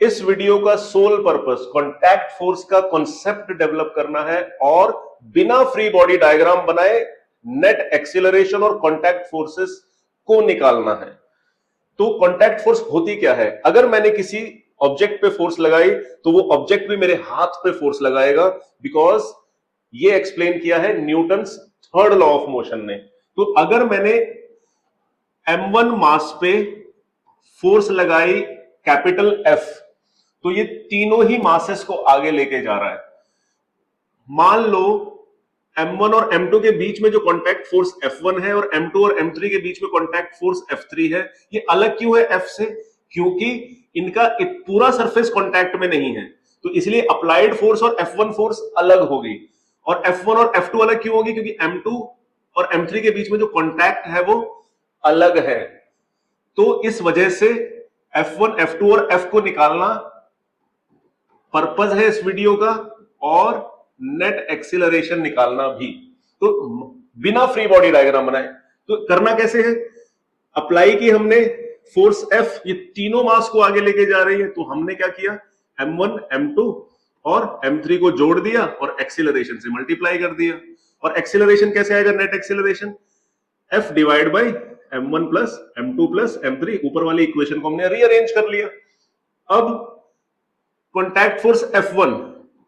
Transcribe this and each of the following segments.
इस वीडियो का soul purpose contact force का कॉन्सेप्ट डेवलप करना है और बिना फ्री बॉडी डायग्राम बनाए नेट एक्सीलरेशन और कॉन्टैक्ट फोर्सेस को निकालना है। तो कॉन्टैक्ट फोर्स होती क्या है? अगर मैंने किसी ऑब्जेक्ट पे फोर्स लगाई तो वो ऑब्जेक्ट भी मेरे हाथ पे फोर्स लगाएगा, बिकॉज ये एक्सप्लेन किया है Newton's third law of motion ने। तो अगर मैंने m1 मास पे फोर्स लगाई कैपिटल F, तो ये तीनों ही मासेस को आगे लेके जा रहा है। मान लो m1 और m2 के बीच में जो कॉन्टैक्ट फोर्स F1 है और m2 और m3 के बीच में कॉन्टैक्ट फोर्स F3 है, ये अलग क्यों है F से? क्योंकि इनका एक पूरा सरफेस कॉन्टैक्ट में नहीं है, तो इसलिए अप्लाइड फोर्स और F1 फोर्स अलग होगी। और F1 और F2 अलग क्यों होगी? क्योंकि m2 और m3 के बीच में जो कॉन्टैक्ट है वो अलग है। तो इस वजह से F1, F2 और F को निकालना पर्पस है इस वीडियो का, और नेट एक्सीलरेशन निकालना भी। तो बिना फ्री बॉडी डायग्राम बनाए तो करना कैसे है? अप्लाई की हमने फोर्स F, ये तीनों मास को आगे लेके जा रही है, तो हमने क्या किया, m1, m2 और m3 को जोड़ दिया और एक्सीलरेशन से मल्टीप्लाई कर दिया। और एक्सीलरेशन कैसे आएगा? Net acceleration F divide by m1 plus m2 plus m3। ऊपर वाली इक्वेशन को हमने रीअरेंज कर लिया। अब कॉन्टैक्ट फोर्स F1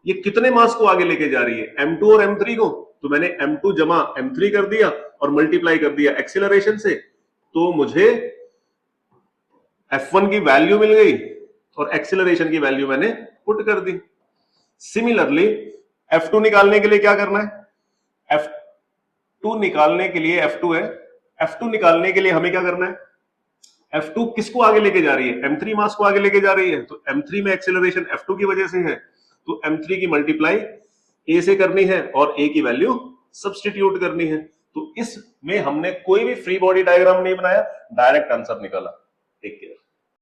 ये कितने मास को आगे लेके जा रही है? m2 और m3 को। तो मैंने m2 जमा m3 कर दिया और मल्टीप्लाई कर दिया एक्सीलरेशन से, तो मुझे F1 की वैल्यू मिल गई और एक्सीलरेशन की वैल्यू मैंने पुट कर दी। सिमिलरली F2 निकालने के लिए क्या करना है? F2 निकालने के लिए F2 है, F2 निकालने के लिए हमें क्या करना है? F2 किसको आगे लेके जा रही है? m3 मास को आगे लेके जा रही है, तो m3 में एक्सीलरेशन F2 की वजह से है, तो m3 की मल्टीप्लाई a से करनी है और a की वैल्यू सब्स्टिट्यूट करनी है। तो इसमें हमने कोई भी फ्री बॉडी डायग्राम नहीं बनाया, डायरेक्ट आंसर निकाला। Take care.